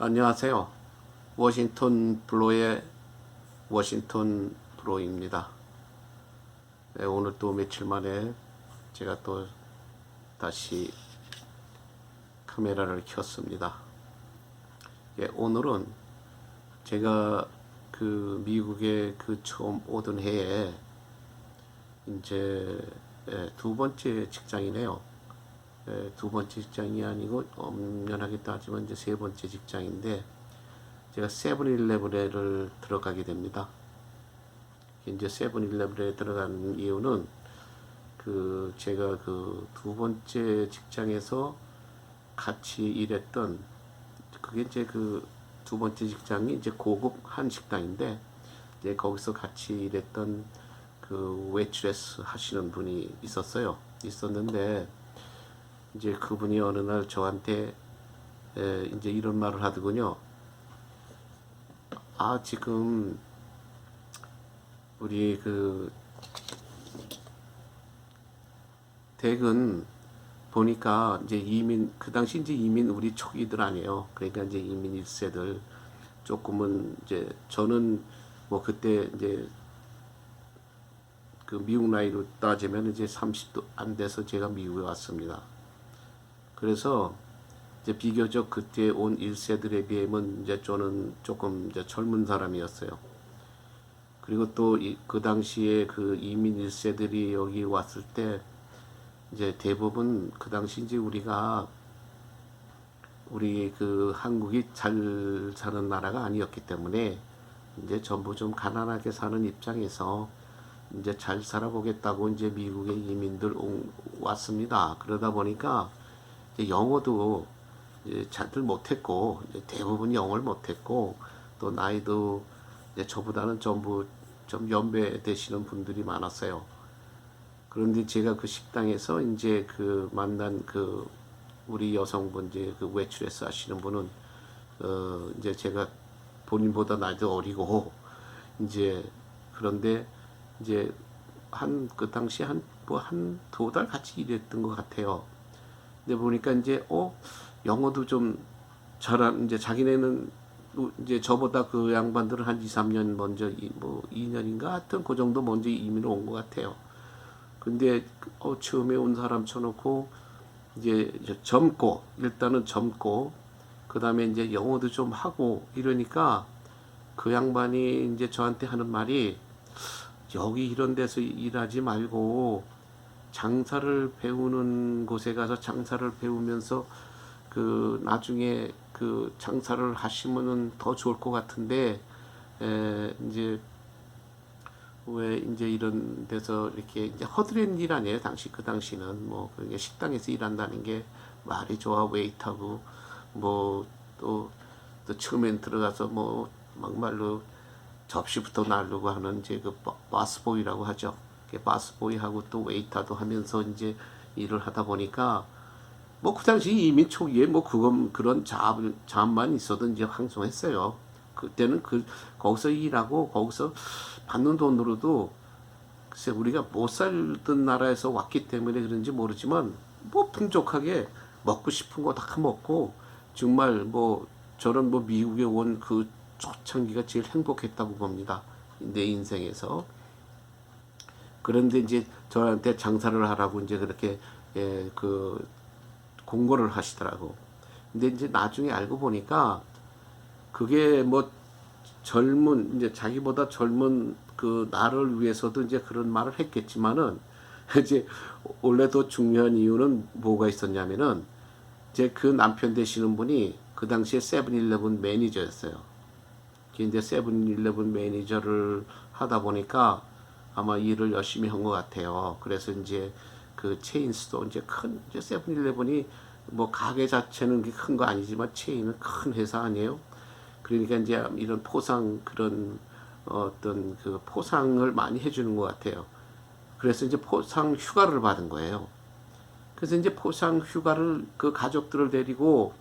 안녕하세요. 워싱턴 블로의 워싱턴 블로입니다. 네, 오늘 또 며칠 만에 제가 또 다시 카메라를 켰습니다. 예, 오늘은 제가 그 미국에 그 처음 오던 해에 이제 두 번째 직장이네요. 두 번째 직장이 아니고 엄연하게 따지면 이제 세 번째 직장인데 제가 세븐일레븐을 들어가게 됩니다. 이제 세븐일레븐에 들어간 이유는 그 제가 그 두 번째 직장에서 같이 일했던 그게 이제 그 두 번째 직장이 이제 고급 한식당인데 이제 거기서 같이 일했던 그 웨이트레스 하시는 분이 있었는데 이제 그분이 어느 날 저한테 이제 이런 말을 하더군요. 지금 우리 그 댁은 보니까 이제 이민 그 당시 이제 이민 우리 초기들 아니에요. 그러니까 이제 이민 1세들 조금은 이제 저는 뭐 그때 이제 그 미국 나이로 따지면 이제 30도 안 돼서 제가 미국에 왔습니다. 그래서 이제 비교적 그때 온 1세들에 비하면 이제 저는 조금 이제 젊은 사람이었어요. 그리고 또 그 당시에 그 이민 1세들이 여기 왔을 때 이제 대부분 그 당시 이제 우리 그 한국이 잘 사는 나라가 아니었기 때문에 이제 전부 좀 가난하게 사는 입장에서 이제 잘 살아보겠다고 이제 미국에 이민들 왔습니다. 그러다 보니까 이제 영어도 이제 잘들 못했고 대부분 영어를 못했고 또 나이도 이제 저보다는 전부 좀 연배 되시는 분들이 많았어요. 그런데 제가 그 식당에서 이제 그 만난 그 우리 여성분 이제 그 웨이트레스 하시는 분은 이제 제가 본인보다 나이도 어리고 이제 그런데 이제 한 그 당시 한 뭐 한 두 달 같이 일했던 것 같아요. 근데 보니까 이제 영어도 좀 잘한 이제 자기네는 이제 저보다 그 양반들은 한 2, 3년 먼저 뭐 2년인가 하여튼 그 정도 먼저 이민을 온 것 같아요. 근데 처음에 온 사람 쳐놓고 이제 일단은 젊고 그다음에 이제 영어도 좀 하고 이러니까 그 양반이 이제 저한테 하는 말이 여기 이런 데서 일하지 말고 장사를 배우는 곳에 가서 장사를 배우면서 그 나중에 그 장사를 하시면은 더 좋을 것 같은데 이제 왜 이제 이런 데서 이렇게 이제 허드렛 일 아니에요. 그 당시는 뭐 그게 식당에서 일한다는 게 말이 좋아 웨이터고 뭐 또 처음엔 들어가서 뭐 막말로 접시부터 나르고 하는 이제 그 바스보이라고 하죠. 바스보이하고 또 웨이터도 하면서 이제 일을 하다 보니까 뭐 그 당시 이민 초기에 뭐 그런 잡만 있어도 이제 황송했어요. 그때는 거기서 일하고 거기서 받는 돈으로도 글쎄 우리가 못 살던 나라에서 왔기 때문에 그런지 모르지만 뭐 풍족하게 먹고 싶은 거 다 먹고 정말 뭐 저는 뭐 미국에 온 그 초창기가 제일 행복했다고 봅니다. 내 인생에서. 그런데 이제 저한테 장사를 하라고 이제 그렇게 그 공고를 하시더라고. 근데 이제 나중에 알고 보니까 그게 뭐 이제 자기보다 젊은 그 나를 위해서도 이제 그런 말을 했겠지만은 이제 원래 더 중요한 이유는 뭐가 있었냐면은 이제 그 남편 되시는 분이 그 당시에 세븐일레븐 매니저였어요. 이제 세븐일레븐 매니저를 하다 보니까 아마 일을 열심히 한 것 같아요. 그래서 이제 그 체인스토어 이제 세븐일레븐이 뭐 가게 자체는 큰 거 아니지만 체인은 큰 회사 아니에요. 그러니까 이제 이런 그런 어떤 그 포상을 많이 해주는 것 같아요. 그래서 이제 포상 휴가를 받은 거예요. 그래서 이제 포상 휴가를 그 가족들을 데리고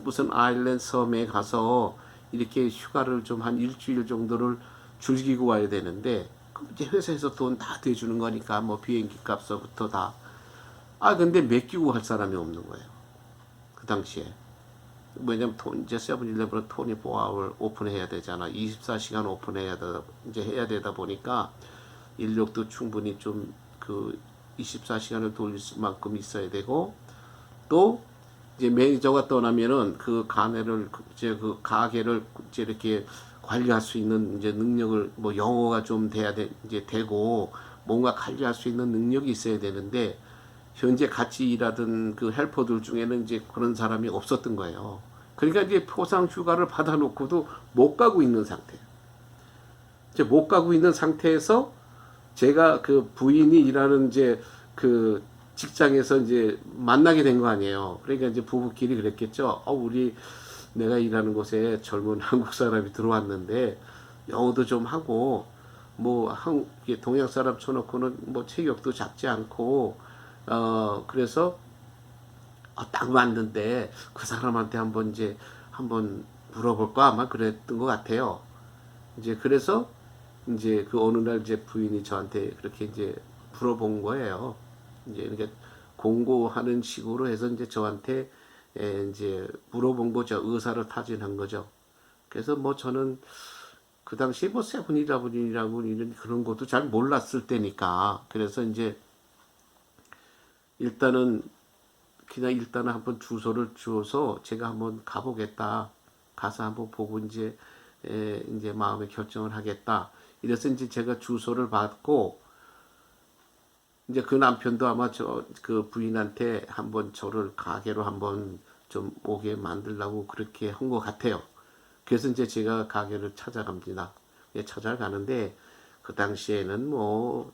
무슨 아일랜드 섬에 가서 이렇게 휴가를 좀 한 일주일 정도를 즐기고 와야 되는데 이제 회사에서 돈 다 대주는 거니까 뭐 비행기 값서부터 다. 근데 맡기고 할 사람이 없는 거예요. 그 당시에. 왜냐면 이제 세븐일레븐은 24hour 오픈해야 되잖아. 24시간 이제 해야 되다 보니까 인력도 충분히 좀 그 24시간을 돌릴 만큼 있어야 되고, 또 이제 매니저가 떠나면은 그 이제 그 가게를 이제 이렇게 관리할 수 있는 이제 능력을, 뭐 영어가 좀 이제 되고 뭔가 관리할 수 있는 능력이 있어야 되는데, 현재 같이 일하던 그 헬퍼들 중에는 이제 그런 사람이 없었던 거예요. 그러니까 이제 포상 휴가를 받아놓고도 못 가고 있는 상태. 이제 못 가고 있는 상태에서 제가 그 부인이 일하는 이제 그 직장에서 이제 만나게 된 거 아니에요. 그러니까 이제 부부끼리 그랬겠죠. 내가 일하는 곳에 젊은 한국 사람이 들어왔는데 영어도 좀 하고 뭐 동양 사람 쳐놓고는 뭐 체격도 작지 않고 그래서 딱 맞는데 그 사람한테 한번 물어볼까 아마 그랬던 것 같아요. 이제 그래서 이제 그 어느 날 이제 부인이 저한테 그렇게 이제 물어본 거예요. 이제 이렇게 공고하는 식으로 해서 이제 저한테 이제 물어본 거죠. 의사를 타진한 거죠. 그래서 뭐 저는 그 당시에 뭐 세븐일레븐이라고 이런 그런 것도 잘 몰랐을 때니까, 그래서 이제 일단은 한번 주소를 주어서 제가 한번 가보겠다. 가서 한번 보고 이제 마음의 결정을 하겠다. 이래서 이제 제가 주소를 받고, 이제 그 남편도 아마 그 부인한테 한번 저를 가게로 한번 좀 오게 만들려고 그렇게 한 것 같아요. 그래서 이제 제가 가게를 찾아갑니다. 찾아가는데 그 당시에는 뭐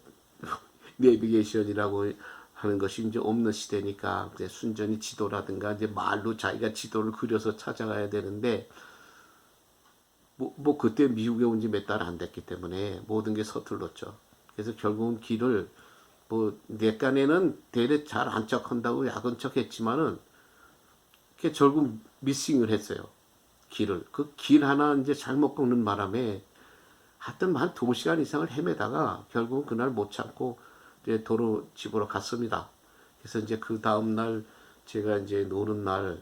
내비게이션이라고 하는 것이 이제 없는 시대니까 이제 순전히 지도라든가 이제 말로 자기가 지도를 그려서 찾아가야 되는데, 뭐 그때 미국에 온 지 몇 달 안 됐기 때문에 모든 게 서툴렀죠. 그래서 결국은 길을 뭐 내 깐에는 대래 잘 안 척한다고 야근 척했지만은 그게 결국 미싱을 했어요. 길을 그 길 하나 이제 잘못 걷는 바람에 하여튼 한 2시간 이상을 헤매다가 결국은 그날 못 참고 이제 도로 집으로 갔습니다. 그래서 이제 그 다음 날 제가 이제 노는 날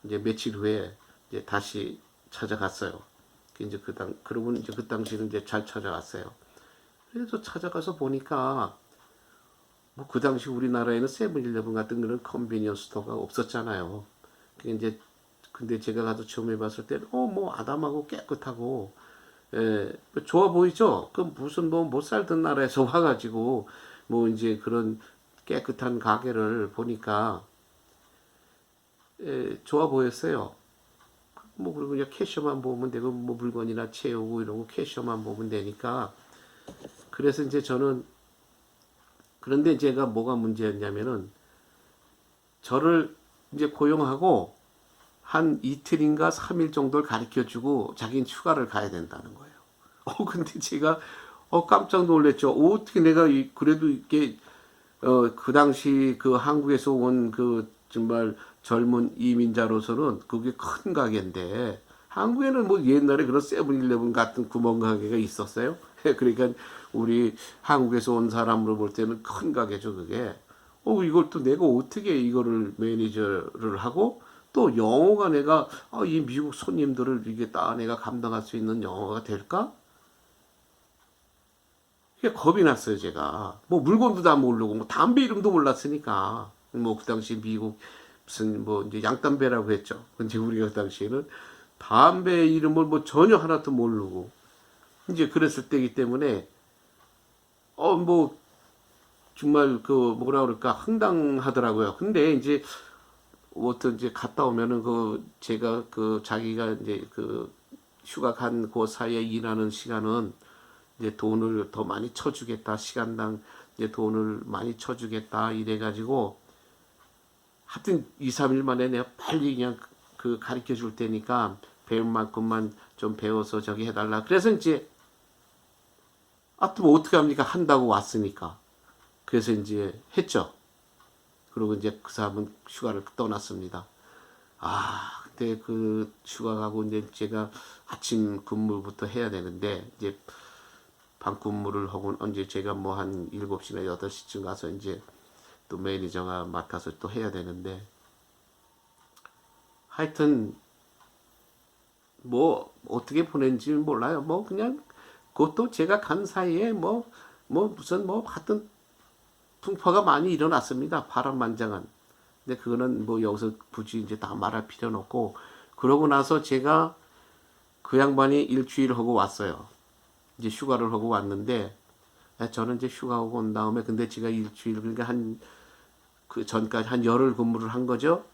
이제 며칠 후에 이제 다시 찾아갔어요. 이제 그러고 이제 그 당시는 이제 잘 찾아갔어요. 그래서 찾아가서 보니까 뭐 그 당시 우리나라에는 세븐일레븐 같은 그런 컨비니언스 스토어가 없었잖아요. 이제 근데 제가 가서 처음 해봤을 때는 뭐 아담하고 깨끗하고 좋아 보이죠. 그 무슨 뭐 못 살던 나라에서 와가지고 뭐 이제 그런 깨끗한 가게를 보니까 좋아 보였어요. 뭐 그리고 그냥 캐셔만 보면 되고 뭐 물건이나 채우고 이러고 캐셔만 보면 되니까. 그래서 이제 저는, 그런데 제가 뭐가 문제였냐면은 저를 이제 고용하고 한 이틀인가 3일 정도를 가르쳐 주고 자기는 휴가를 가야 된다는 거예요. 근데 제가 깜짝 놀랐죠. 어떻게 내가 그래도 이게 그 당시 그 한국에서 온 그 정말 젊은 이민자로서는 그게 큰 가게인데, 한국에는 뭐 옛날에 그런 세븐일레븐 같은 구멍 가게가 있었어요. 그러니까 우리 한국에서 온 사람으로 볼 때는 큰 가게죠, 그게. 이걸 또 내가 어떻게 이거를 매니저를 하고, 또 영어가 내가 이 미국 손님들을 이게 다 내가 감당할 수 있는 영어가 될까? 그게 겁이 났어요, 제가. 뭐 물건도 다 모르고, 뭐 담배 이름도 몰랐으니까. 뭐 그 당시 미국 무슨 뭐 이제 양담배라고 했죠. 근데 우리가 그 당시에는 담배 이름을 뭐 전혀 하나도 모르고 이제 그랬을 때이기 때문에 뭐 정말 그 뭐라 그럴까 황당하더라고요. 근데 이제 어떤 이제 갔다 오면은 그 제가 그 자기가 이제 그 휴가 간 그 사이에 일하는 시간은 이제 돈을 더 많이 쳐주겠다, 시간당 이제 돈을 많이 쳐주겠다 이래가지고 하여튼 2, 3일 만에 내가 빨리 그냥 그 가르쳐 줄 테니까 배운 만큼만 좀 배워서 저기 해달라. 그래서 이제 뭐 어떻게 합니까? 한다고 왔으니까. 그래서 이제 했죠. 그리고 이제 그 사람은 휴가를 떠났습니다. 그때 그 휴가 가고 이제 제가 아침 근무부터 해야 되는데 이제 밤 근무를 하고 언제 제가 뭐 한 7시나 8시쯤 가서 이제 또 매니저가 맡아서 또 해야 되는데 하여튼 뭐 어떻게 보낸지 몰라요. 뭐 그냥 그것도 제가 간 사이에 뭐 무슨 뭐 하여튼 풍파가 많이 일어났습니다. 파란만장한. 근데 그거는 뭐 여기서 굳이 이제 다 말할 필요는 없고, 그러고 나서 제가 그 양반이 일주일 하고 왔어요. 이제 휴가를 하고 왔는데, 저는 이제 휴가 하고 온 다음에, 근데 제가 일주일, 그러니까 그 전까지 한 열흘 근무를 한 거죠.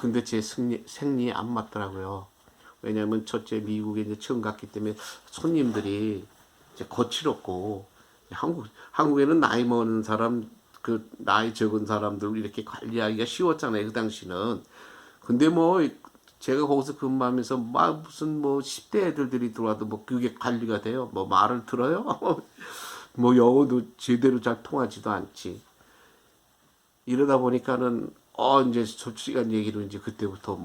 근데 제 생리에 안 맞더라고요. 왜냐면 첫째 미국에 이제 처음 갔기 때문에 손님들이 이제 거칠었고, 한국에는 나이 먹은 사람, 그 나이 적은 사람들 이렇게 관리하기가 쉬웠잖아요. 그 당시는. 근데 뭐 제가 거기서 근무하면서 막 무슨 뭐 10대 애들이 들어와도 뭐 그게 관리가 돼요. 뭐 말을 들어요? 뭐 영어도 제대로 잘 통하지도 않지. 이러다 보니까는 이제 솔직한 얘기로 이제 그때부터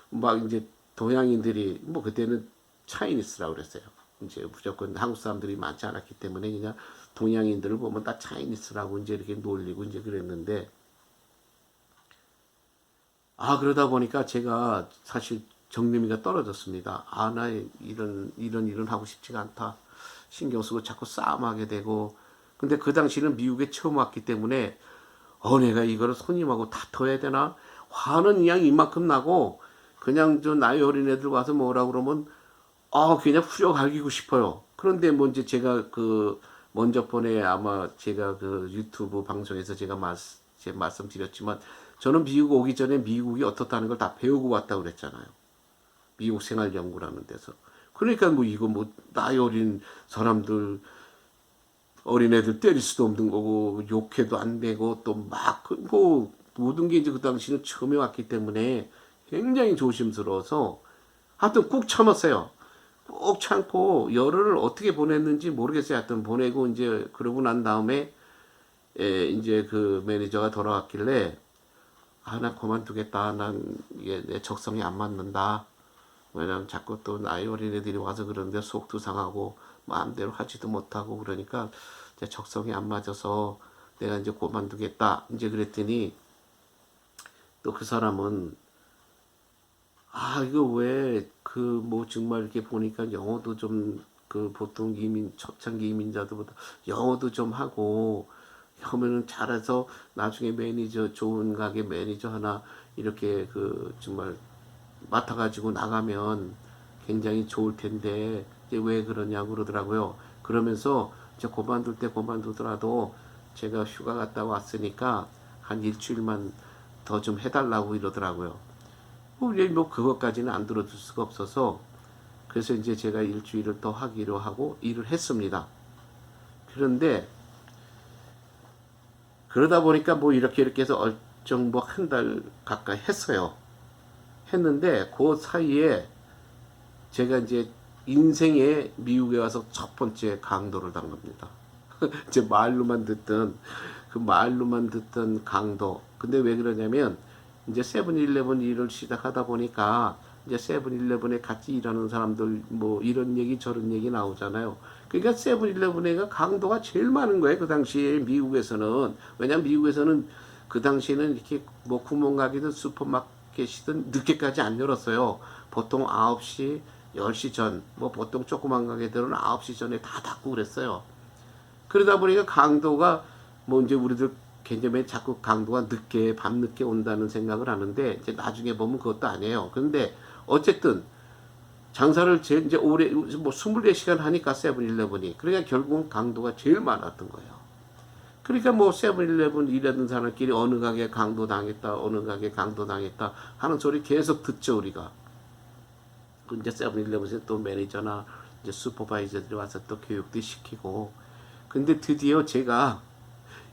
막 이제 동양인들이 뭐 그때는 차이니스라고 그랬어요. 이제 무조건 한국 사람들이 많지 않았기 때문에 그냥 동양인들을 보면 다 차이니스라고 이제 이렇게 놀리고 이제 그랬는데, 그러다 보니까 제가 사실 정념이가 떨어졌습니다. 나 이런 일은 하고 싶지가 않다. 신경 쓰고 자꾸 싸움하게 되고. 근데 그 당시는 미국에 처음 왔기 때문에 내가 이거를 손님하고 다퉈야 되나? 화는 그냥 이만큼 나고, 그냥 저 나이 어린 애들 와서 뭐라 그러면 그냥 후려갈기고 싶어요. 그런데 뭐 이제 제가 그 먼저 번에 아마 제가 그 유튜브 방송에서 제가 말씀드렸지만, 저는 미국 오기 전에 미국이 어떻다는 걸 다 배우고 왔다고 그랬잖아요. 미국 생활 연구라는 데서. 그러니까 뭐 이거 뭐 나이 어린 사람들, 어린애들 때릴 수도 없는 거고 욕해도 안 되고 또 막 뭐 모든 게 이제 그 당시는 처음에 왔기 때문에 굉장히 조심스러워서 하여튼 꾹 참았어요. 꾹 참고 열흘을 어떻게 보냈는지 모르겠어요. 하여튼 보내고 이제 그러고 난 다음에 이제 그 매니저가 돌아왔길래 나 그만두겠다. 난 이게 내 적성이 안 맞는다. 왜냐면 자꾸 또 나이 어린 애들이 와서 그러는데 속도 상하고 마음대로 하지도 못하고 그러니까 제 적성이 안 맞아서 내가 이제 그만두겠다. 이제 그랬더니 또 그 사람은 이거 왜 그 뭐 정말 이렇게 보니까 영어도 좀 그 보통 초창기 이민자들보다 영어도 좀 하고 하면은 잘해서 나중에 매니저 좋은 가게 매니저 하나 이렇게 그 정말 맡아가지고 나가면 굉장히 좋을 텐데 이제 왜 그러냐고 그러더라고요. 그러면서 이제 그만둘 때 그만두더라도 제가 휴가 갔다 왔으니까 한 일주일만 더 좀 해달라고 이러더라고요. 뭐 그것까지는 안 들어줄 수가 없어서 그래서 이제 제가 일주일을 더 하기로 하고 일을 했습니다. 그런데 그러다 보니까 뭐 이렇게 해서 얼정 뭐 한 달 가까이 했어요. 했는데 그 사이에 제가 이제 인생에 미국에 와서 첫 번째 강도를 당 겁니다. 제 말로만 듣던 강도. 근데 왜 그러냐면 이제 세븐일레븐 일을 시작하다 보니까 이제 세븐일레븐에 같이 일하는 사람들 뭐 이런 얘기 저런 얘기 나오잖아요. 그러니까 세븐일레븐에가 강도가 제일 많은 거예요. 그 당시에 미국에서는. 왜냐면 미국에서는 그 당시에는 이렇게 뭐 구멍가게든 슈퍼마켓이든 늦게까지 안 열었어요. 보통 9시, 10시 전, 뭐 보통 조그만 가게들은 9시 전에 다 닫고 그랬어요. 그러다 보니까 강도가 뭐 이제 우리들 개념에 자꾸 강도가 밤늦게 온다는 생각을 하는데 이제 나중에 보면 그것도 아니에요. 그런데 어쨌든 장사를 이제 오래 뭐 24시간 하니까 세븐일레븐이 그러니까 결국은 강도가 제일 많았던 거예요. 그러니까 뭐 세븐일레븐 일하던 사람끼리 어느 가게 강도 당했다, 어느 가게 강도 당했다 하는 소리 계속 듣죠 우리가. 이제 세븐일레븐에서 또 매니저나 이제 슈퍼바이저들이 와서 또 교육도 시키고. 근데 드디어 제가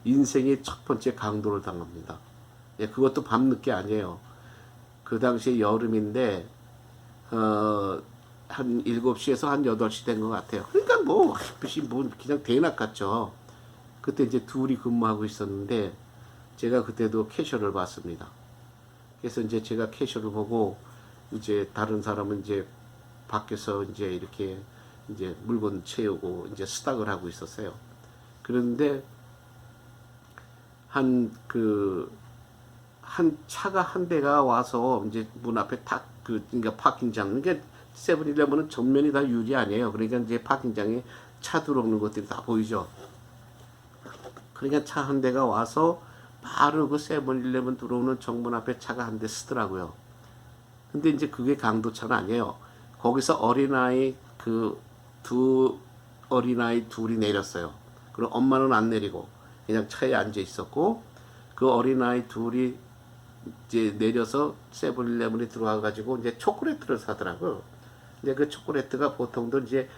인생의 첫 번째 강도를 당합니다. 그것도 밤늦게 아니에요. 그 당시에 여름인데 한 7시에서 한 8시 된 것 같아요. 그러니까 뭐 햇빛이 뭐 그냥 대낮 같죠. 그때 이제 둘이 근무하고 있었는데 제가 그때도 캐셔를 봤습니다. 그래서 이제 제가 캐셔를 보고 이제 다른 사람은 이제 밖에서 이제 이렇게 이제 물건 채우고 이제 스탁을 하고 있었어요. 그런데 한 한 차가 한 대가 와서 이제 문 앞에 그러니까 파킹장, 그러니까 세븐일레븐은 전면이 다 유리 아니에요. 그러니까 이제 파킹장에 차 들어오는 것들이 다 보이죠. 그러니까 차 한 대가 와서 바로 그 세븐일레븐 들어오는 정문 앞에 차가 한 대 쓰더라고요. 근데 이제 그게 강도차는 아니에요. 거기서 어린아이 둘이 내렸어요. 그럼 엄마는 안 내리고 그냥 차에 앉아 있었고, 그 어린아이 둘이 이제 내려서 세븐일레븐에 들어와 가지고 이제 초콜릿을 사더라고요. 근데 그 초콜릿가 보통도 이제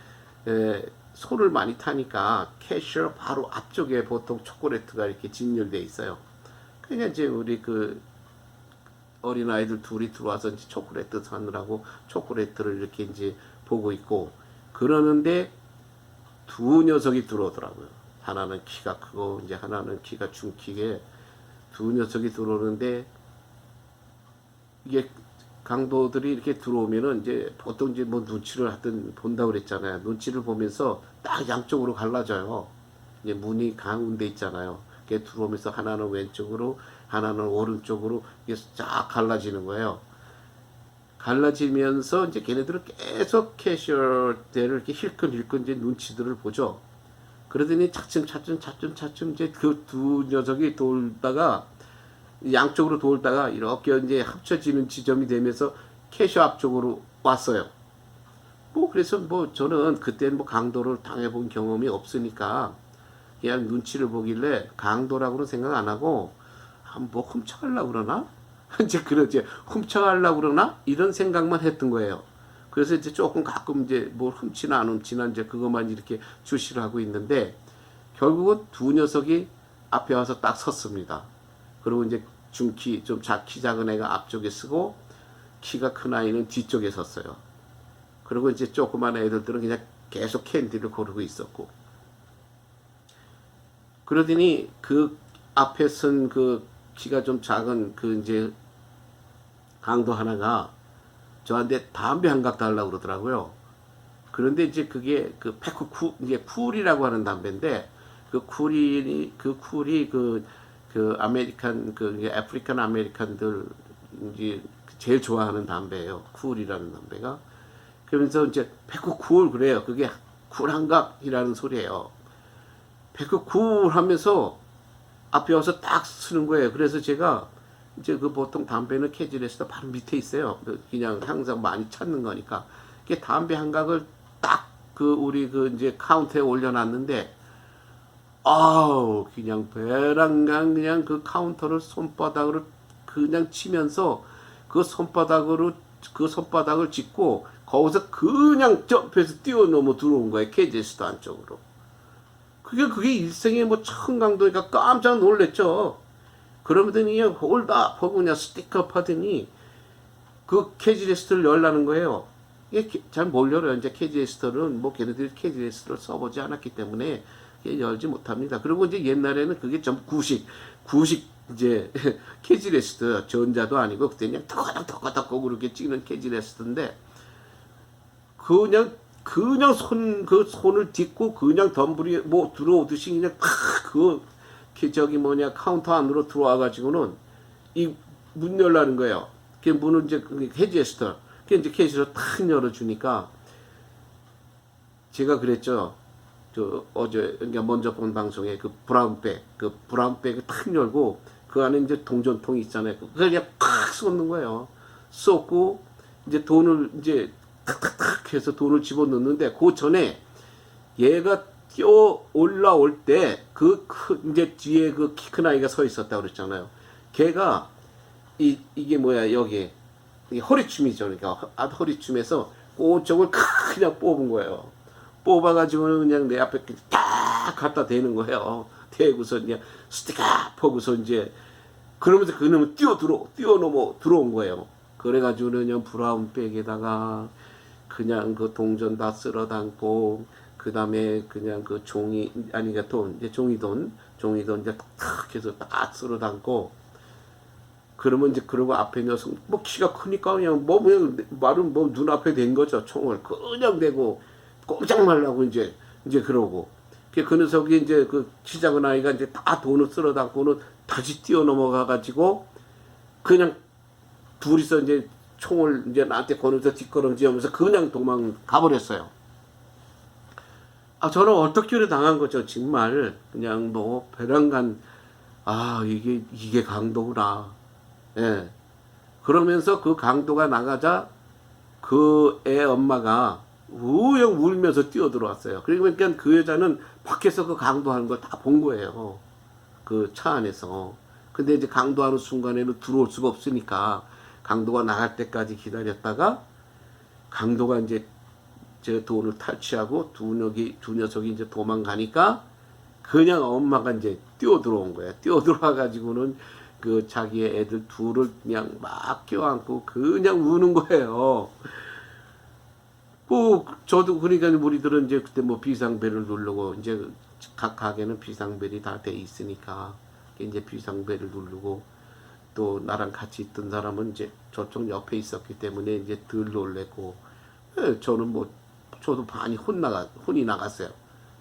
손을 많이 타니까 캐셔 바로 앞쪽에 보통 초콜릿가 이렇게 진열돼 있어요. 그러니까 이제 우리 그 어린아이들 둘이 들어와서 이제 초콜릿 사느라고 초콜릿을 이렇게 이제 보고 있고, 그러는데 두 녀석이 들어오더라고요. 하나는 키가 크고 이제 하나는 키가 중키게 두 녀석이 들어오는데, 이게 강도들이 이렇게 들어오면은 이제 보통 이제 뭐 눈치를 하든 본다고 그랬잖아요. 눈치를 보면서 딱 양쪽으로 갈라져요. 이제 문이 가운데 있잖아요. 이게 들어오면서 하나는 왼쪽으로, 하나는 오른쪽으로 이게 쫙 갈라지는 거예요. 갈라지면서 이제 걔네들은 계속 캐셔대를 이렇게 힐끔힐끔 이제 눈치들을 보죠. 그러더니 차츰 이제 그 두 녀석이 돌다가 양쪽으로 돌다가 이렇게 이제 합쳐지는 지점이 되면서 캐셔 앞쪽으로 왔어요. 뭐 그래서 뭐 저는 그때는 뭐 강도를 당해본 경험이 없으니까 그냥 눈치를 보길래 강도라고는 생각 안 하고 뭐 훔쳐가려고 그러나? 이제 그러지, 훔쳐가려고 그러나? 이런 생각만 했던 거예요. 그래서 이제 조금 가끔 이제 뭘 훔치나 안 훔치나 이제 그것만 이렇게 주시를 하고 있는데, 결국은 두 녀석이 앞에 와서 딱 섰습니다. 그리고 이제 중키, 좀 키 작은 애가 앞쪽에 서고 키가 큰 아이는 뒤쪽에 섰어요. 그리고 이제 조그만 애들들은 그냥 계속 캔디를 고르고 있었고, 그러더니 그 앞에 선 그 키가 좀 작은 그 이제 강도 하나가 저한테 담배 한 각 달라고 그러더라고요. 그런데 이제 그게 그 이제 쿨이라고 하는 담배인데, 그 쿨이 그 아메리칸 아프리칸 아메리칸들 이제 제일 좋아하는 담배예요. 쿨이라는 담배가. 그러면서 이제 쿨 그래요. 그게 쿨 한각이라는 소리예요. 쿨 하면서 앞에 와서 딱 쓰는 거예요. 그래서 제가 이제 그 보통 담배는 캐지레스도 바로 밑에 있어요. 그냥 항상 많이 찾는 거니까. 그 담배 한 각을 딱 그 우리 그 이제 카운터에 올려놨는데, 아우 그냥 배랑강 그냥 그 카운터를 손바닥으로 그냥 치면서 그 손바닥을 짚고 거기서 그냥 점프해서 뛰어넘어 들어온 거예요. 캐지레스도 안쪽으로. 그게 일생에 뭐 처음 강도니까 깜짝 놀랬죠. 그러더니 그냥 홀다 하고 그냥 스틱업 하더니 그 캐지레스트를 열라는 거예요. 이게 잘 못 열어요. 이제 캐지레스트는 뭐 걔네들이 캐지레스트를 써보지 않았기 때문에 열지 못합니다. 그리고 이제 옛날에는 그게 좀 구식 이제 캐지레스트, 전자도 아니고 그때 그냥 덕덕덕덕 그렇게 찍는 캐지레스트인데, 그냥 손을 딛고 그냥 덤불이 뭐 들어오듯이 그냥 카운터 안으로 들어와가지고는 이 문 열라는 거예요. 그 문을 이제 캐지레스터, 이제 캐지레스터 탁 열어주니까 제가 그랬죠. 어제 그러니까 먼저 본 방송에 그 브라운백을 탁 열고 그 안에 이제 동전통이 있잖아요. 그걸 그냥 팍 쏟는 거예요. 쏟고 이제 돈을 이제 탁탁탁 해서 돈을 집어넣는데, 그 전에 얘가 뛰어 올라올 때 이제 뒤에 그 키 큰 아이가 서 있었다고 그랬잖아요. 걔가 이게 뭐야, 여기 허리춤이죠. 그러니까 허리춤에서 그쪽을 그냥 뽑은 거예요. 뽑아가지고는 그냥 내 앞에 딱 갖다 대는 거예요. 대고서 그냥 스티카 퍼고서 이제 그러면서 그놈은 뛰어넘어 들어온 거예요. 그래가지고는 그냥 브라운백에다가 그냥 그 동전 다 쓸어 담고, 그 다음에 그냥 그 종이돈 이제 탁 해서 딱 쓸어 담고, 그러면 이제 그러고 앞에 녀석 뭐 키가 크니까 그냥 말은 뭐 눈앞에 댄 거죠. 총을 그냥 대고 꼼짝 말라고 이제 그러고, 그 녀석이 이제 그 키 작은 아이가 이제 다 돈을 쓸어 담고는 다시 뛰어넘어가 가지고 그냥 둘이서 이제 총을 이제 나한테 거면서 뒷걸음질하면서 그냥 도망가 버렸어요. 저는 어떻게 당한 거죠. 정말 그냥 뭐 배란간 이게 강도구나. 예. 그러면서 그 강도가 나가자 그 애 엄마가 우영 울면서 뛰어들어왔어요. 그러니까 그 여자는 밖에서 그 강도하는 걸 다 본 거예요. 그 차 안에서. 근데 이제 강도하는 순간에는 들어올 수가 없으니까 강도가 나갈 때까지 기다렸다가 강도가 이제 제 돈을 탈취하고 두 녀석이 이제 도망가니까 그냥 엄마가 이제 뛰어 들어온 거야. 뛰어 들어와 가지고는 그 자기의 애들 둘을 그냥 막 껴안고 그냥 우는 거예요. 뭐 저도 그러니까 우리들은 이제 그때 뭐 비상벨을 누르고 이제 각 가게는 비상벨이 다 돼 있으니까 이제 비상벨을 누르고 또 나랑 같이 있던 사람은 이제 저쪽 옆에 있었기 때문에 이제 덜 놀랬고 저는 뭐 저도 많이 혼이 나갔어요.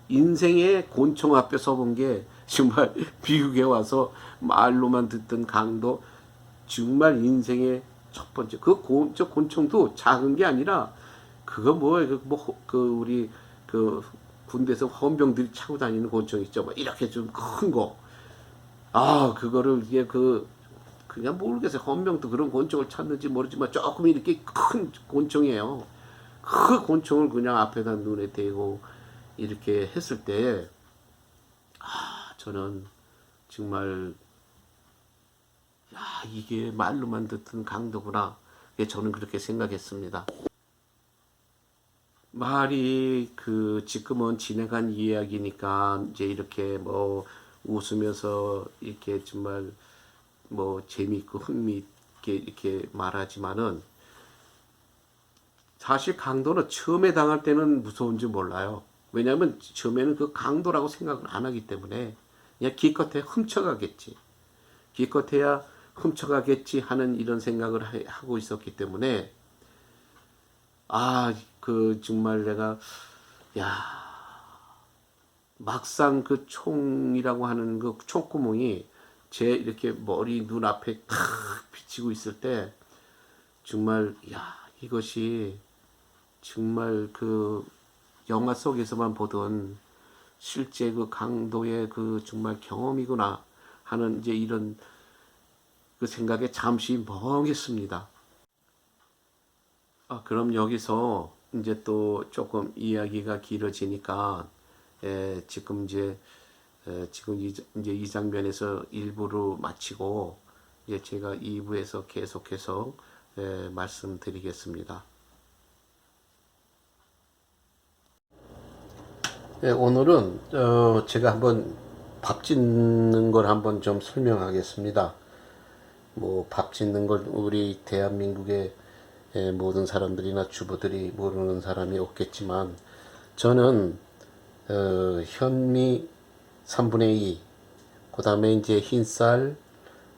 인생의 곤충 앞에 서본 게 정말 미국에 와서 말로만 듣던 강도 정말 인생의 첫 번째 저 곤충도 작은 게 아니라 그거 우리 그 군대에서 헌병들이 차고 다니는 곤충 있죠. 뭐 이렇게 좀 큰 거. 그거를 이게 그냥 모르겠어요. 헌병도 그런 곤충을 찾는지 모르지만 조금 이렇게 큰 곤충이에요. 그 곤충을 그냥 앞에다 눈에 대고 이렇게 했을 때, 저는 정말, 이게 말로만 듣던 강도구나. 저는 그렇게 생각했습니다. 말이 지금은 지나간 이야기니까 이제 이렇게 뭐 웃으면서 이렇게 정말 뭐 재미있고 흥미있게 이렇게 말하지만은 사실 강도는 처음에 당할 때는 무서운지 몰라요. 왜냐하면 처음에는 그 강도라고 생각을 안 하기 때문에 그냥 기껏해 훔쳐가겠지. 기껏해야 훔쳐가겠지 하는 이런 생각을 하고 있었기 때문에 정말 내가 막상 그 총이라고 하는 그 총구멍이 제 이렇게 머리 눈앞에 탁 비치고 있을 때 정말 이것이 정말 그 영화 속에서만 보던 실제 그 강도의 그 정말 경험이구나 하는 이제 이런 그 생각에 잠시 멍했습니다. 그럼 여기서 이제 또 조금 이야기가 길어지니까 지금 이제 이 장면에서 1부를 마치고 이제 제가 2부에서 계속해서 말씀드리겠습니다. 오늘은 제가 한번 밥 짓는 걸 한번 좀 설명하겠습니다. 뭐 밥 짓는 걸 우리 대한민국의 모든 사람들이나 주부들이 모르는 사람이 없겠지만 저는 현미 3분의 2, 그 다음에 이제 흰쌀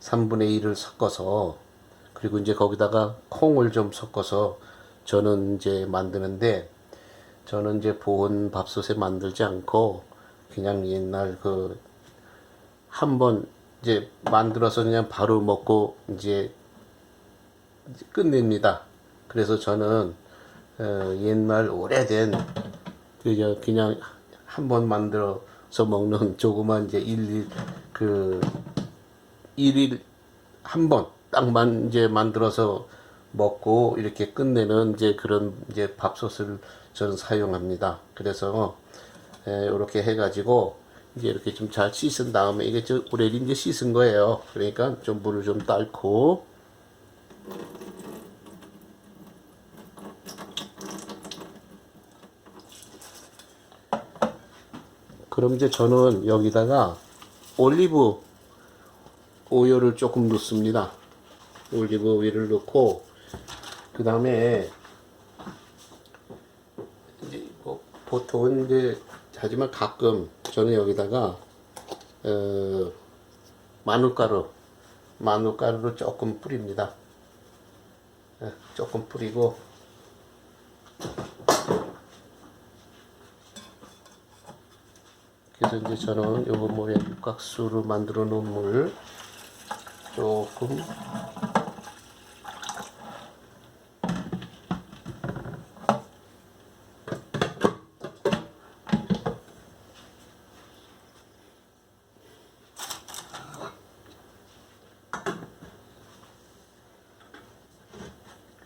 3분의 1을 섞어서 그리고 이제 거기다가 콩을 좀 섞어서 저는 이제 만드는데 저는 이제 보온 밥솥에 만들지 않고 그냥 옛날 한번 이제 만들어서 그냥 바로 먹고 이제 끝냅니다. 그래서 저는 옛날 오래된 그냥 한번 만들어서 먹는 조그만 이제 일일 한 번 딱만 이제 만들어서 먹고 이렇게 끝내는 이제 그런 이제 밥솥을 저는 사용합니다. 그래서 이렇게 해가지고 이제 이렇게 좀 잘 씻은 다음에 이게 오래리 이제 씻은 거예요. 그러니까 좀 물을 좀 딸고 그럼 이제 저는 여기다가 올리브 오일을 조금 넣습니다. 올리브 오일을 넣고 그 다음에 뭐 보통은 이제 하지만 가끔 저는 여기다가 마늘가루를 조금 뿌립니다. 조금 뿌리고 그래서 이제 저는 요거 뭐야 육각수로 만들어 놓은 물 조금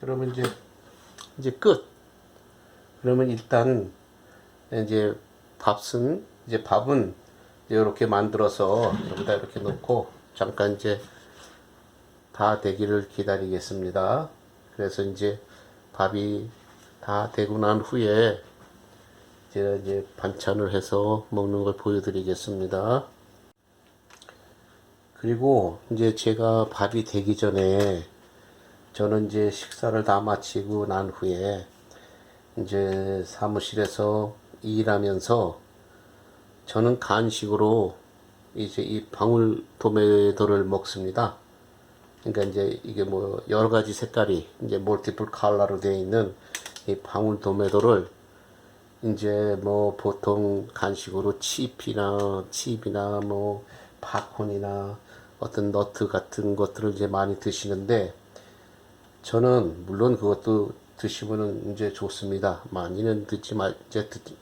그러면 이제 끝. 그러면 일단 이제 밥은 이렇게 만들어서 여기다 이렇게 넣고 잠깐 이제 다 되기를 기다리겠습니다. 그래서 이제 밥이 다 되고 난 후에 제가 이제 반찬을 해서 먹는 걸 보여드리겠습니다. 그리고 이제 제가 밥이 되기 전에 저는 이제 식사를 다 마치고 난 후에 이제 사무실에서 일하면서 저는 간식으로 이제 이 방울토마토를 먹습니다. 그러니까 이제 이게 뭐 여러 가지 색깔이 이제 멀티플 컬러로 되어 있는 이 방울토마토를 이제 뭐 보통 간식으로 칩이나 뭐 팝콘이나 어떤 너트 같은 것들을 이제 많이 드시는데 저는 물론 그것도 드시면은 이제 좋습니다. 많이는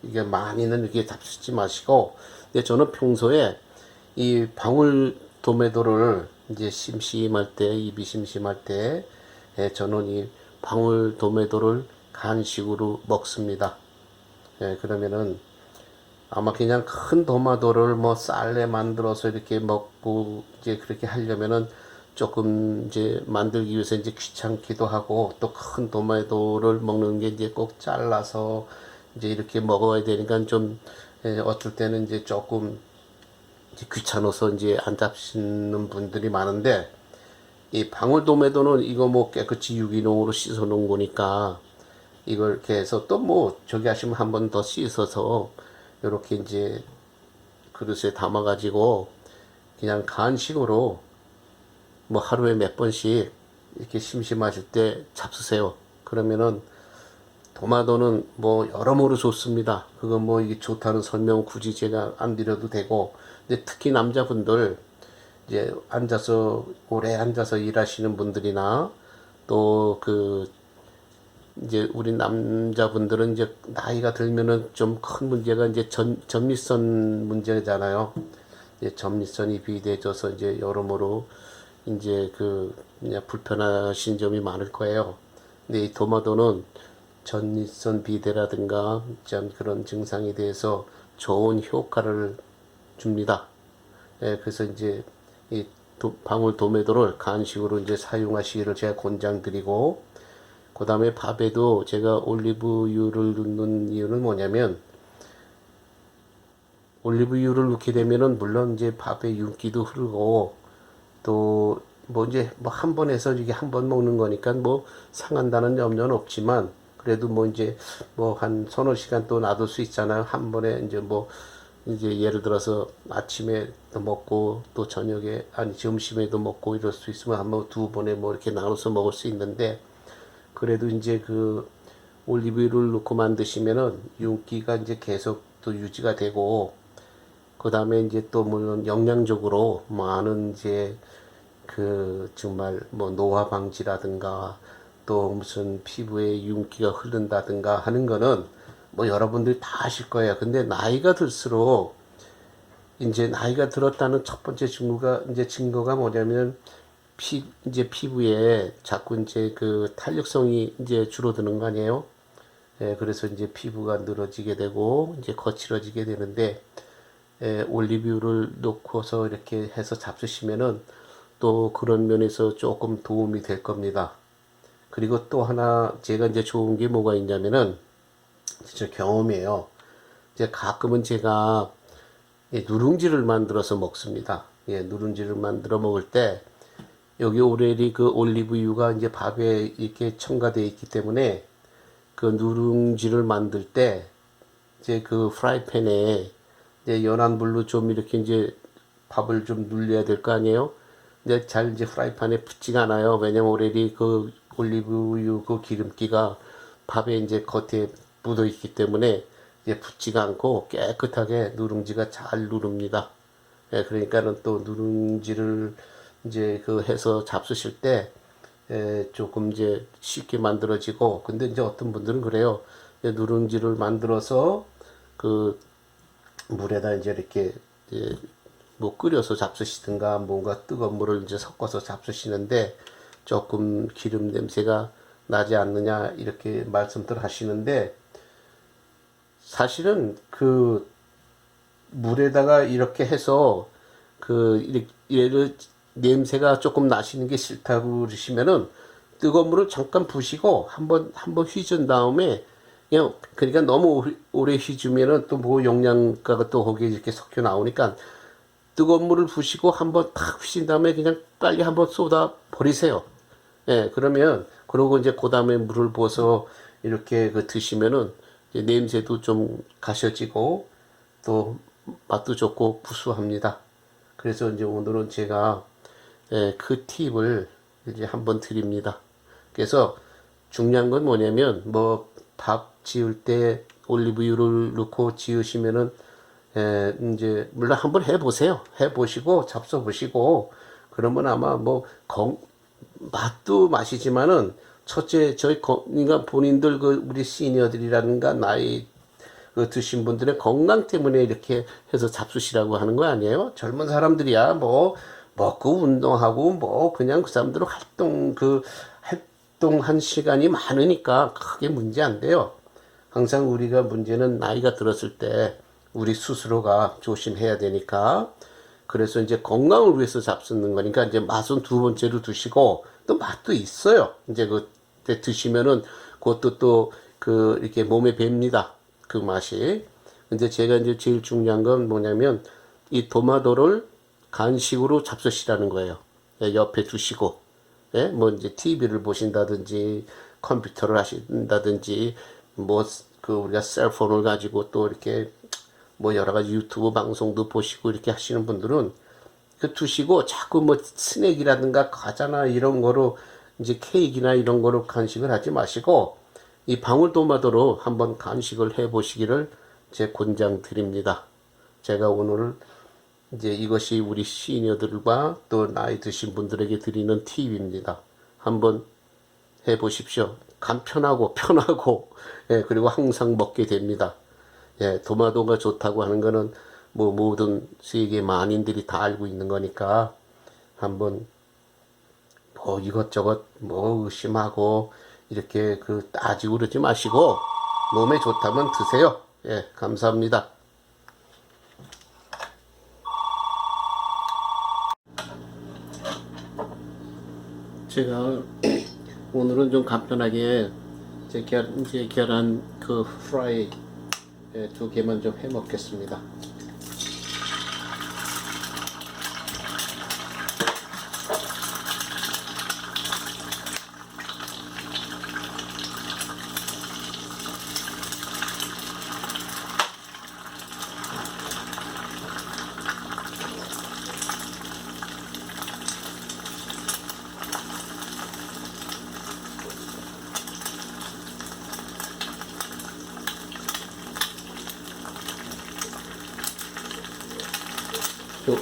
이게 많이는 이렇게 잡수지 마시고, 근데 저는 평소에 이 방울토마토를 이제 심심할 때, 입이 심심할 때, 저는 이 방울토마토를 간식으로 먹습니다. 그러면은 아마 그냥 큰 토마토를 뭐 쌀에 만들어서 이렇게 먹고 이제 그렇게 하려면은 조금 이제 만들기 위해서 이제 귀찮기도 하고 또 큰 토마토를 먹는 게 이제 꼭 잘라서 이제 이렇게 먹어야 되니까 좀 어떨 때는 이제 조금 이제 귀찮아서 이제 안 잡수는 분들이 많은데 이 방울토마토는 이거 뭐 깨끗이 유기농으로 씻어 놓은 거니까 이걸 이렇게 해서 또 뭐 저기 하시면 한 번 더 씻어서 이렇게 이제 그릇에 담아 가지고 그냥 간식으로 뭐 하루에 몇 번씩 이렇게 심심하실 때 잡수세요. 그러면은 토마토는 뭐 여러모로 좋습니다. 그건 뭐 이게 좋다는 설명 굳이 제가 안 드려도 되고, 근데 특히 남자분들 이제 오래 앉아서 일하시는 분들이나 또 이제 우리 남자분들은 이제 나이가 들면은 좀 큰 문제가 이제 전립선 문제잖아요. 이제 전립선이 비대해져서 이제 여러모로 이제 그냥 불편하신 점이 많을 거예요. 근데 이 토마토는 전립선 비대라든가 참 그런 증상에 대해서 좋은 효과를 줍니다. 그래서 이제 이 방울토마토를 간식으로 이제 사용하시기를 제가 권장드리고, 그 다음에 밥에도 제가 올리브유를 넣는 이유는 뭐냐면, 올리브유를 넣게 되면은 물론 이제 밥에 윤기도 흐르고 또 뭐 이제 뭐 한 번 해서 이게 한 번 먹는 거니까 뭐 상한다는 염려는 없지만 그래도 뭐 이제 뭐 한 서너 시간 또 놔둘 수 있잖아요. 한 번에 이제 뭐 이제 예를 들어서 아침에도 먹고 또 저녁에 아니 점심에도 먹고 이럴 수 있으면 한번 두 번에 뭐 이렇게 나눠서 먹을 수 있는데, 그래도 이제 올리브유를 넣고 만드시면은 윤기가 이제 계속 또 유지가 되고, 그 다음에 이제 또 물론 영양적으로 많은 이제 정말 뭐 노화 방지라든가 또 무슨 피부에 윤기가 흐른다든가 하는 거는 뭐 여러분들이 다 아실 거예요. 근데 나이가 들수록 이제 나이가 들었다는 첫 번째 증거가 뭐냐면 이제 피부에 자꾸 이제 탄력성이 이제 줄어드는 거 아니에요? 그래서 이제 피부가 늘어지게 되고 이제 거칠어지게 되는데, 올리브유를 넣고서 이렇게 해서 잡수시면은 또 그런 면에서 조금 도움이 될 겁니다. 그리고 또 하나 제가 이제 좋은 게 뭐가 있냐면은 진짜 경험이에요. 이제 가끔은 제가 누룽지를 만들어서 먹습니다. 누룽지를 만들어 먹을 때 여기 오레리 올리브유가 이제 밥에 이렇게 첨가되어 있기 때문에 누룽지를 만들 때 이제 프라이팬에 이제 연한 불로 좀 이렇게 이제 밥을 좀 눌려야 될 거 아니에요? 근데 잘 이제 프라이팬에 붙지가 않아요. 왜냐면 오레리 올리브유 기름기가 밥에 이제 겉에 묻어 있기 때문에 이제 붙지가 않고 깨끗하게 누룽지가 잘 누릅니다. 그러니까는 또 누룽지를 이제 해서 잡수실 때 조금 이제 쉽게 만들어지고, 근데 이제 어떤 분들은 그래요. 누룽지를 만들어서 물에다 이제 이렇게 뭐 끓여서 잡수시든가 뭔가 뜨거운 물을 이제 섞어서 잡수시는데 조금 기름 냄새가 나지 않느냐 이렇게 말씀들 하시는데, 사실은 그 물에다가 이렇게 해서 그 얘를 냄새가 조금 나시는 게 싫다고 그러시면은 뜨거운 물을 잠깐 부시고 한번 휘준 다음에, 그냥 그러니까 너무 오래 휘주면은 또 뭐 영양가가 또 거기에 이렇게 섞여 나오니까 뜨거운 물을 부시고 한번 탁 휘진 다음에 그냥 빨리 한번 쏟아 버리세요. 예, 그러면 그러고 이제 그 다음에 물을 부어서 이렇게 그 드시면은 이제 냄새도 좀 가셔지고 또 맛도 좋고 구수합니다. 그래서 이제 오늘은 제가 그 팁을 이제 한번 드립니다. 그래서 중요한 건 뭐냐면, 뭐 밥 지을 때 올리브유를 넣고 지으시면은 이제 물론 한번 해보세요. 해보시고 잡숴보시고 그러면 아마 뭐 맛도 맛이지만은 첫째 그러니까 본인들 그 우리 시니어들이라든가 나이 그 드신 분들의 건강 때문에 이렇게 해서 잡수시라고 하는 거 아니에요? 젊은 사람들이야 뭐 먹고 운동하고 뭐 그냥 그 사람들은 활동한 시간이 많으니까 크게 문제 안 돼요. 항상 우리가 문제는 나이가 들었을 때 우리 스스로가 조심해야 되니까. 그래서 이제 건강을 위해서 잡수는 거니까 이제 맛은 두 번째로 드시고, 또 맛도 있어요. 이제 그때 드시면은 그것도 또 그 이렇게 몸에 뱄니다. 그 맛이. 근데 제가 이제 제일 중요한 건 뭐냐면 이 토마토를 간식으로 잡수시라는 거예요. 옆에 두시고, 예? 뭐 이제 TV를 보신다든지 컴퓨터를 하신다든지 뭐 그 우리가 셀폰을 가지고 또 이렇게 뭐 여러 가지 유튜브 방송도 보시고 이렇게 하시는 분들은 그 두시고 자꾸 뭐 스낵이라든가 과자나 이런 거로 이제 케이크나 이런 거로 간식을 하지 마시고 이 방울토마토로 한번 간식을 해 보시기를 제 권장 드립니다. 제가 오늘 이제 이것이 우리 시니어들과 또 나이 드신 분들에게 드리는 팁입니다. 한번 해 보십시오. 간편하고 편하고, 예, 그리고 항상 먹게 됩니다. 예, 토마토가 좋다고 하는 거는 뭐 모든 세계 만인들이 다 알고 있는 거니까 한번 뭐 이것저것 뭐 의심하고 이렇게 그 따지고 그러지 마시고 몸에 좋다면 드세요. 예, 감사합니다. 제가 오늘은 좀 간편하게 이제 계란 그 프라이 두 개만 좀 해 먹겠습니다.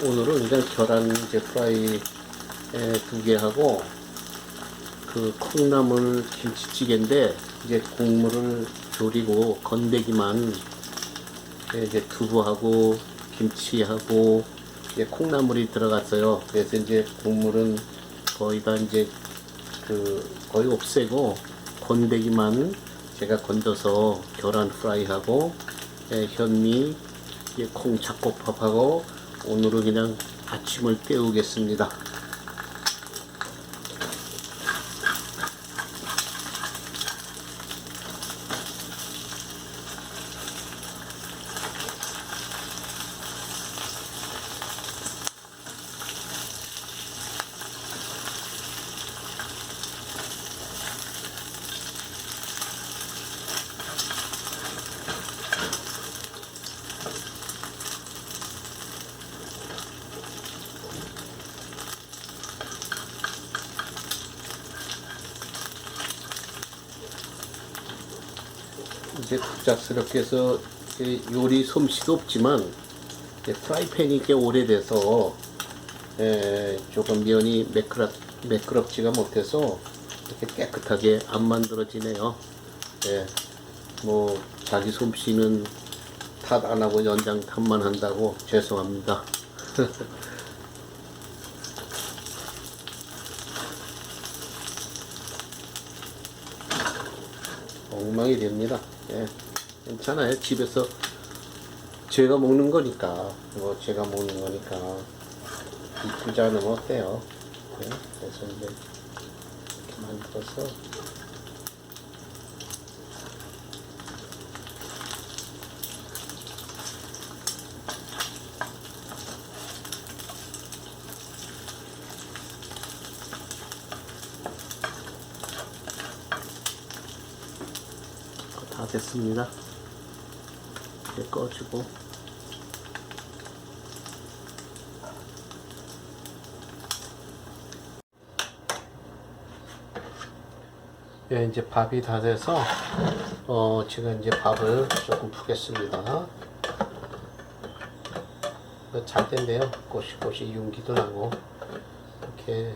오늘은 이제 계란 이제 프라이 두 개 하고 그 콩나물 김치찌개인데 이제 국물을 졸이고 건더기만 이제 두부하고 김치하고 이제 콩나물이 들어갔어요. 그래서 이제 국물은 거의 다 이제 그 거의 없애고 건더기만 제가 건져서 계란 프라이하고 현미 콩 잡곡밥하고 오늘은 그냥 아침을 때우겠습니다. 이제 갑작스럽게 해서 요리 솜씨도 없지만 프라이팬이 꽤 오래돼서 조금 면이 매끄럽지가 못해서 이렇게 깨끗하게 안 만들어지네요. 뭐 자기 솜씨는 탓 안 하고 연장 탓만 한다고 죄송합니다. 엉망이 됩니다. 예, 괜찮아요. 집에서 제가 먹는 거니까, 제가 먹는 거니까 이쁘지 않으면 어때요? 예, 그래서 이제 이렇게 만들어서 다 됐습니다. 이제 꺼주고 예, 이제 밥이 다 돼서 제가 이제 밥을 조금 푸겠습니다. 잘 된대요. 꼬시꼬시 윤기도 나고 이렇게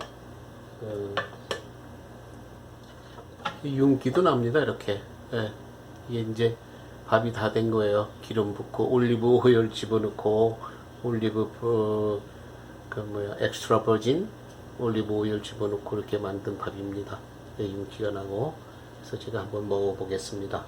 윤기도 납니다. 이렇게. 예. 이게 이제 밥이 다 된 거예요. 기름 붓고 올리브 오일 집어넣고 엑스트라 버진 올리브 오일 집어넣고 이렇게 만든 밥입니다. 네, 윤기가 나고. 그래서 제가 한번 먹어보겠습니다.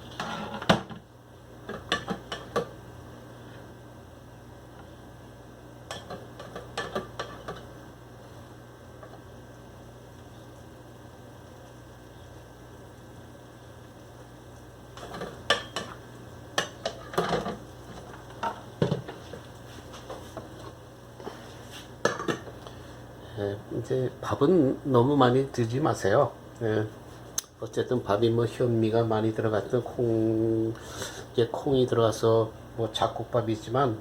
예, 이제 밥은 너무 많이 드지 마세요. 예, 어쨌든 밥이 뭐 현미가 많이 들어갔던 콩이 들어가서 뭐 잡곡밥이지만,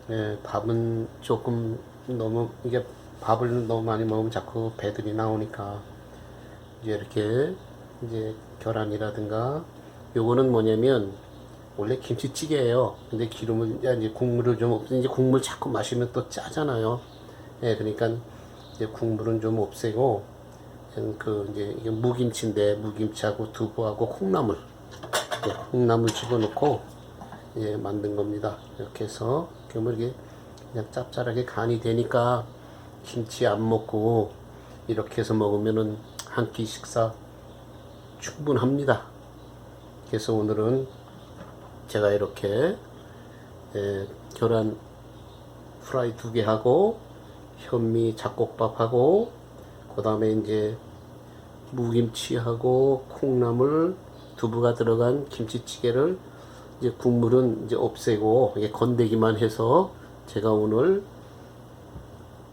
예, 밥은 조금 너무, 이게 밥을 너무 많이 먹으면 자꾸 배들이 나오니까, 이제 이렇게, 이제 계란이라든가, 요거는 뭐냐면, 원래 김치찌개예요. 근데 기름을, 이제 국물을 좀, 이제 국물 자꾸 마시면 또 짜잖아요. 예, 그러니까, 이제 국물은 좀 없애고, 이제 이게 무김치인데, 무김치하고 두부하고 콩나물, 예, 콩나물 집어넣고, 예, 만든 겁니다. 이렇게 해서, 그러면 이게 그냥 짭짤하게 간이 되니까, 김치 안 먹고, 이렇게 해서 먹으면은 한 끼 식사 충분합니다. 그래서 오늘은 제가 이렇게, 예, 계란 프라이 2개 하고, 현미 잡곡밥하고, 그 다음에 이제 무김치하고 콩나물 두부가 들어간 김치찌개를, 이제 국물은 이제 없애고 이게 건더기만 해서 제가 오늘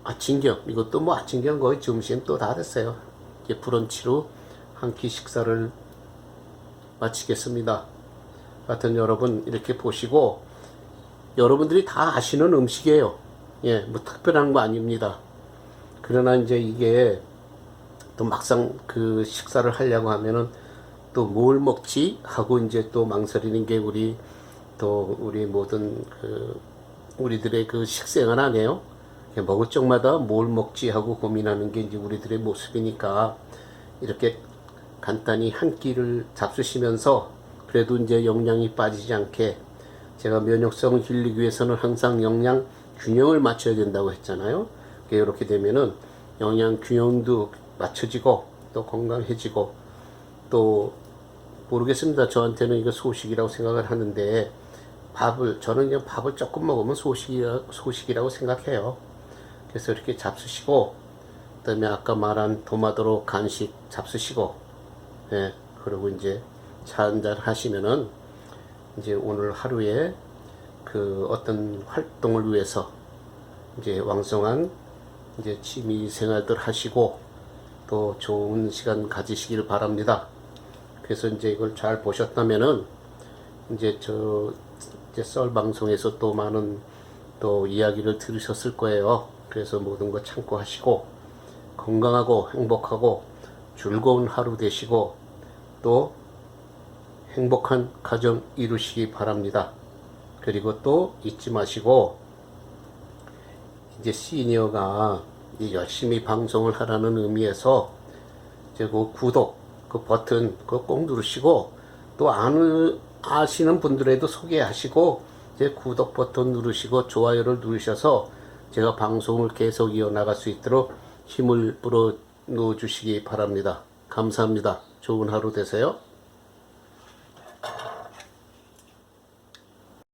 아침겸, 이것도 뭐 아침겸 거의 점심 또 다 됐어요. 이제 브런치로 한 끼 식사를 마치겠습니다. 하여튼 여러분 이렇게 보시고, 여러분들이 다 아시는 음식이에요. 예, 뭐 특별한 거 아닙니다. 그러나 이제 이게 또 막상 그 식사를 하려고 하면은 또 뭘 먹지 하고 이제 또 망설이는 게 우리 모든 우리들의 그 식생활 아니에요. 먹을 적마다 뭘 먹지 하고 고민하는 게 이제 우리들의 모습이니까, 이렇게 간단히 한 끼를 잡수시면서 그래도 이제 영양이 빠지지 않게, 제가 면역성을 길리기 위해서는 항상 영양 균형을 맞춰야 된다고 했잖아요. 이렇게 되면은 영양 균형도 맞춰지고 또 건강해지고, 또 모르겠습니다. 저한테는 이거 소식이라고 생각을 하는데, 저는 그냥 밥을 조금 먹으면 소식이라고 생각해요. 그래서 이렇게 잡수시고, 그 다음에 아까 말한 도마도로 간식 잡수시고, 예, 그리고 이제 차 한잔 하시면은 이제 오늘 하루에 그 어떤 활동을 위해서 이제 왕성한 이제 취미 생활들 하시고 또 좋은 시간 가지시길 바랍니다. 그래서 이제 이걸 잘 보셨다면은 이제 이제 썰 방송에서 또 많은 또 이야기를 들으셨을 거예요. 그래서 모든 거 참고하시고 건강하고 행복하고 즐거운 하루 되시고 또 행복한 가정 이루시기 바랍니다. 그리고 또 잊지 마시고, 이제 시니어가 열심히 방송을 하라는 의미에서 이제 그 구독 그 버튼 그거 꼭 누르시고, 또 아시는 분들에도 소개하시고 이제 구독 버튼 누르시고 좋아요를 누르셔서 제가 방송을 계속 이어나갈 수 있도록 힘을 불어 넣어 주시기 바랍니다. 감사합니다. 좋은 하루 되세요.